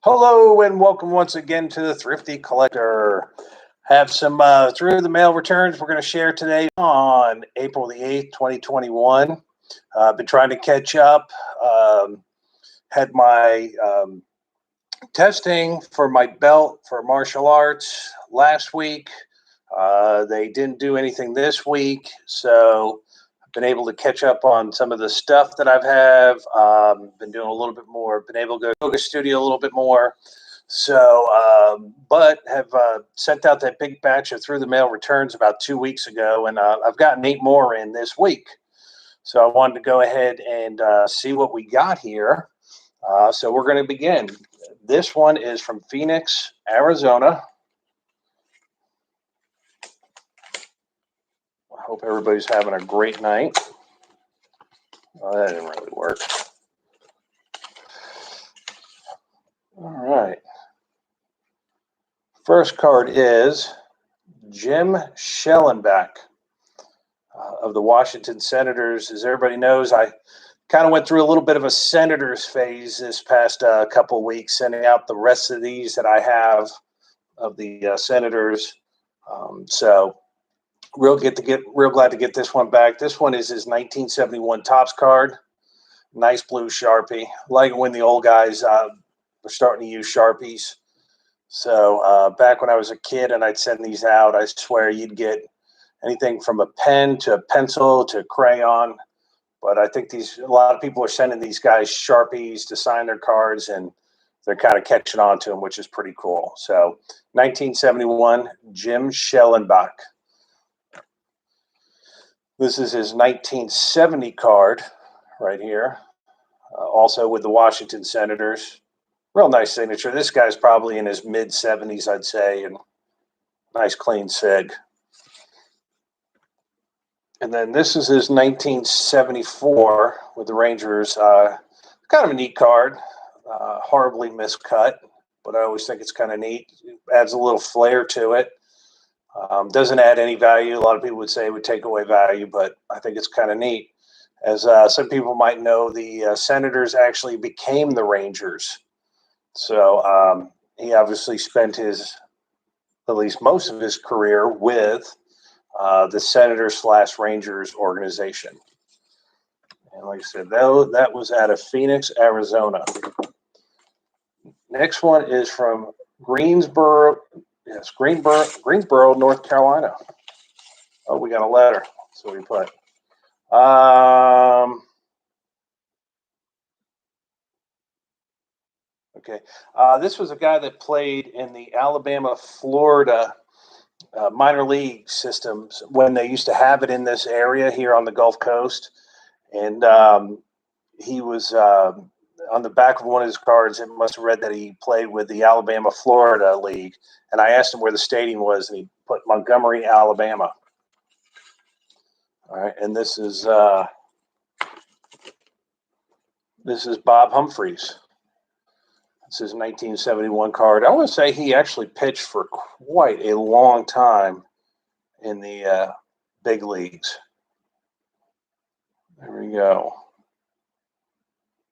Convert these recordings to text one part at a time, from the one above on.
Hello and welcome once again to the Thrifty Collector. Have some through the mail returns we're going to share today on April the 8th, 2021. Been trying to catch up. Had my testing for my belt for martial arts last week. They didn't do anything this week, so I've been able to catch up on some of the stuff that been doing a little bit more, been able to go to the yoga studio a little bit more. So, but have sent out that big batch of through the mail returns about 2 weeks ago, and I've gotten 8 more in this week. So I wanted to go ahead and see what we got here. So we're going to begin. This one is from Phoenix, Arizona. I hope everybody's having a great night. Oh, that didn't really work. All right. First card is Jim Schellenbach of the Washington Senators. As everybody knows, I kind of went through a little bit of a Senators phase this past couple of weeks, sending out the rest of these that I have of the Senators. So real glad to get this one back. This one is his 1971 Topps card. Nice blue Sharpie. Like when the old guys were starting to use Sharpies. So back when I was a kid and I'd send these out, I swear you'd get anything from a pen to a pencil to a crayon. But I think a lot of people are sending these guys Sharpies to sign their cards, and they're kind of catching on to them, which is pretty cool. So 1971, Jim Schellenbach. This is his 1970 card right here, also with the Washington Senators. Real nice signature. This guy's probably in his mid-70s, I'd say, and nice clean sig. And then this is his 1974 with the Rangers. Kind of a neat card, horribly miscut, but I always think it's kind of neat. It adds a little flair to it. Doesn't add any value. A lot of people would say it would take away value, but I think it's kind of neat. As some people might know, the Senators actually became the Rangers. So he obviously spent at least most of his career with the Senators/Rangers organization. And like I said, that was out of Phoenix, Arizona. Next one is from Greensboro, North Carolina. Oh, we got a letter. So we put. Okay. This was a guy that played in the Alabama, Florida minor league systems when they used to have it in this area here on the Gulf Coast. And he was on the back of one of his cards. It must have read that he played with the Alabama, Florida League. And I asked him where the stadium was, and he put Montgomery, Alabama. All right. And this is Bob Humphreys. This is 1971 card. I want to say he actually pitched for quite a long time in the big leagues. There we go.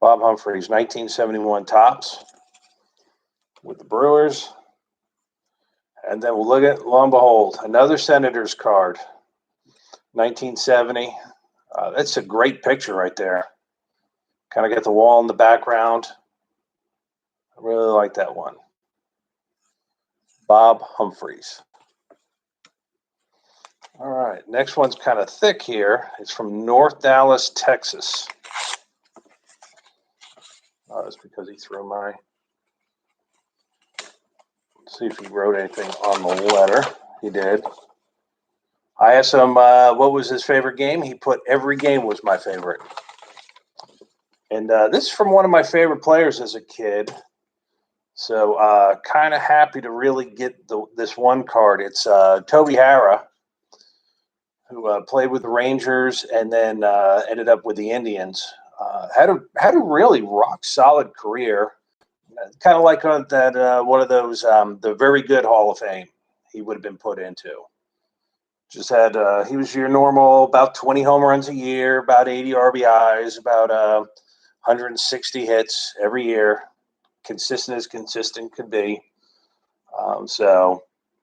Bob Humphreys, 1971 Topps with the Brewers. And then we'll look at, lo and behold, another Senators card, 1970. That's a great picture right there. Kind of get the wall in the background. I really like that one. Bob Humphreys. All right, next one's kind of thick here. It's from North Dallas, Texas. Oh, that's because he threw my. Let's see if he wrote anything on the letter. He did. I asked him what was his favorite game. He put every game was my favorite. And this is from one of my favorite players as a kid. So kind of happy to really get this one card. It's Toby Harrah, who played with the Rangers and then ended up with the Indians. Had a really rock solid career, kind of like that one of those the very good Hall of Fame he would have been put into. Just had he was your normal about 20 home runs a year, about 80 RBIs, about 160 hits every year. consistent as consistent could be.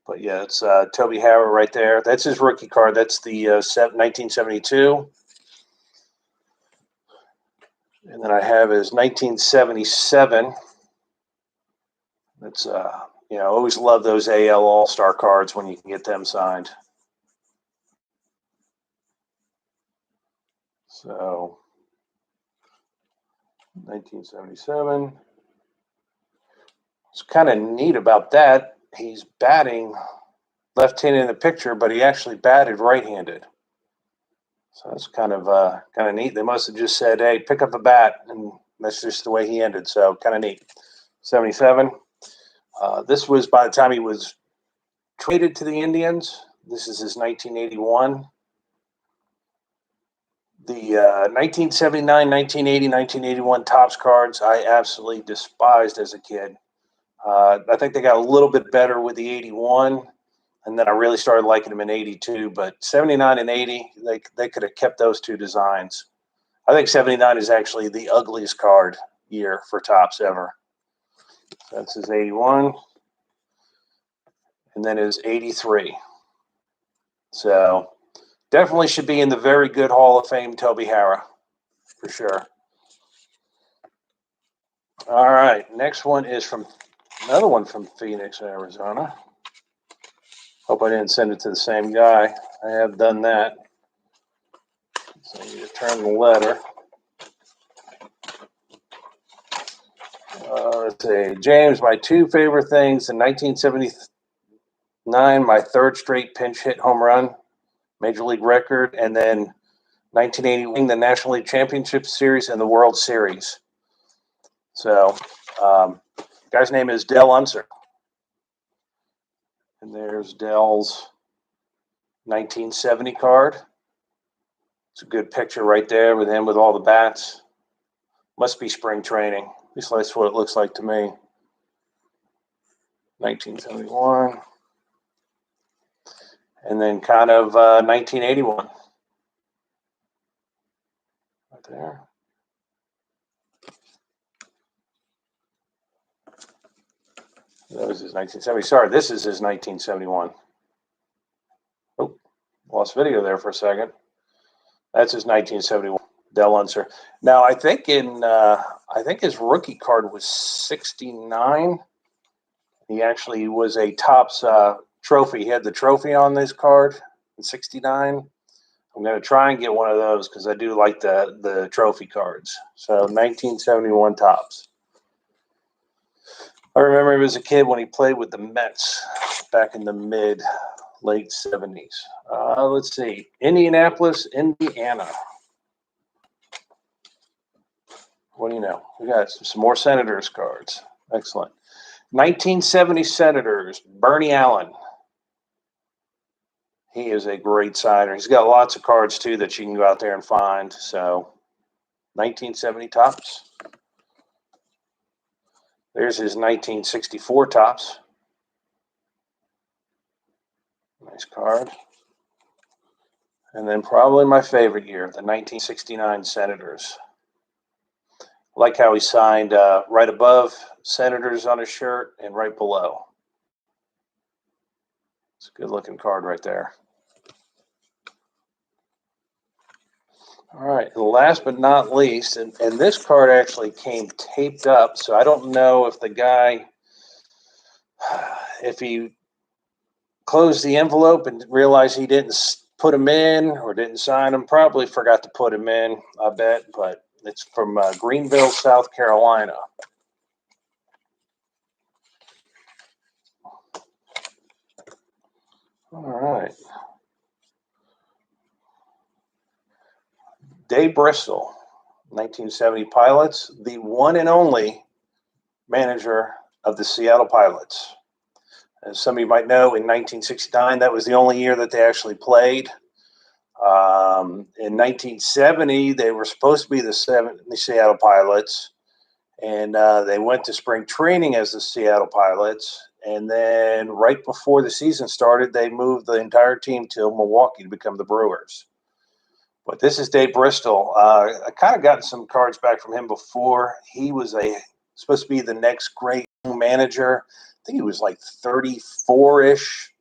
But yeah, it's Toby Harrow right there. That's his rookie card. That's the 1972. And then I have his 1977. That's you know, I always love those AL All-Star cards when you can get them signed. So 1977. What's kind of neat about that, he's batting left-handed in the picture, but he actually batted right-handed. So that's kind of neat. They must have just said, "Hey, pick up a bat," and that's just the way he ended. So kind of neat. 77. This was by the time he was traded to the Indians. This is his 1981. The 1979, 1980, 1981 Topps cards I absolutely despised as a kid. I think they got a little bit better with the 81, and then I really started liking them in 82. But 79 and 80, they could have kept those two designs. I think 79 is actually the ugliest card year for Topps ever. So that's his 81. And then his 83. So definitely should be in the very good Hall of Fame, Toby Harrow, for sure. All right, next one is from another one from Phoenix, Arizona. Hope I didn't send it to the same guy. I have done that. So I need to turn the letter. Let's see. James, my two favorite things in 1979, my third straight pinch hit home run, Major League record, and then 1980 winning the National League Championship Series and the World Series. So, guy's name is Dell Unser. And there's Dell's 1970 card. It's a good picture right there with him with all the bats. Must be spring training. At least that's what it looks like to me. 1971. And then kind of 1981. Right there. That was his 1970. Sorry, this is his 1971. Oh, lost video there for a second. That's his 1971. Dell Unser. Now I think his rookie card was 69. He actually was a Topps trophy. He had the trophy on this card in 69. I'm going to try and get one of those because I do like the trophy cards. So 1971 Topps. I remember he was a kid when he played with the Mets back in the late 70s. Let's see. Indianapolis, Indiana. What do you know? We got some more Senators cards. Excellent. 1970 Senators, Bernie Allen. He is a great signer. He's got lots of cards, too, that you can go out there and find. So, 1970 Topps. There's his 1964 Topps. Nice card. And then probably my favorite year, the 1969 Senators. I like how he signed right above Senators on his shirt and right below. It's a good-looking card right there. All right, and last but not least, and this card actually came taped up, so I don't know if the guy, if he closed the envelope and realized he didn't put him in or didn't sign him, probably forgot to put him in, I bet, but it's from Greenville, South Carolina. All right. Dave Bristol, 1970 Pilots, the one and only manager of the Seattle Pilots. As some of you might know, in 1969, that was the only year that they actually played. In 1970, they were supposed to be the Seattle Pilots, and they went to spring training as the Seattle Pilots. And then right before the season started, they moved the entire team to Milwaukee to become the Brewers. But this is Dave Bristol. I kind of gotten some cards back from him before. He was a supposed to be the next great manager. I think he was like 34-ish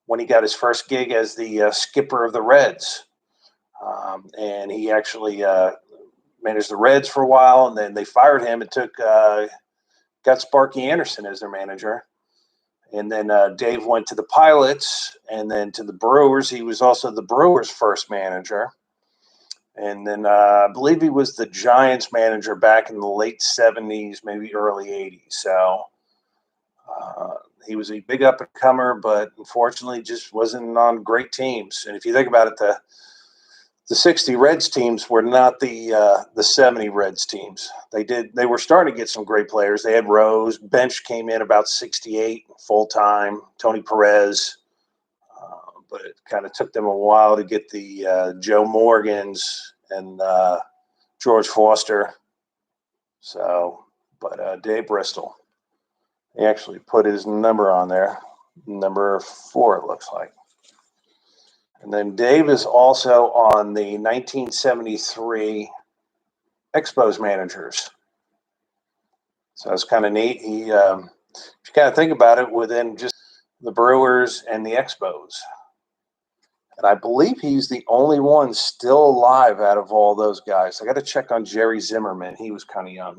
when he got his first gig as the skipper of the Reds. And he actually managed the Reds for a while, and then they fired him and got Sparky Anderson as their manager. And then Dave went to the Pilots and then to the Brewers. He was also the Brewers' first manager. And then I believe he was the Giants manager back in the late 70s, maybe early 80s. So he was a big up-and-comer, but unfortunately just wasn't on great teams. And if you think about it, the 60 Reds teams were not the 70 Reds teams. They were starting to get some great players. They had Rose. Bench came in about 68 full-time. Tony Perez. But it kind of took them a while to get the Joe Morgans and George Foster. So, but Dave Bristol, he actually put his number on there, number 4, it looks like. And then Dave is also on the 1973 Expos managers. So it's kind of neat. If you kind of think about it, within just the Brewers and the Expos. And I believe he's the only one still alive out of all those guys. I got to check on Jerry Zimmerman. He was kind of young.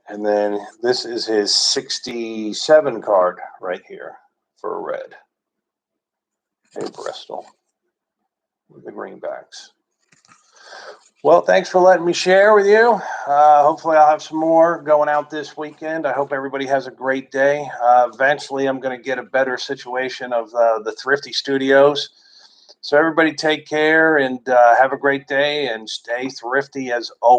And then this is his 67 card right here for a Red. Hey, Bristol with the Greenbacks. Well, thanks for letting me share with you. Hopefully I'll have some more going out this weekend. I hope everybody has a great day. Eventually I'm going to get a better situation of the Thrifty Studios. So everybody take care and have a great day and stay thrifty as always.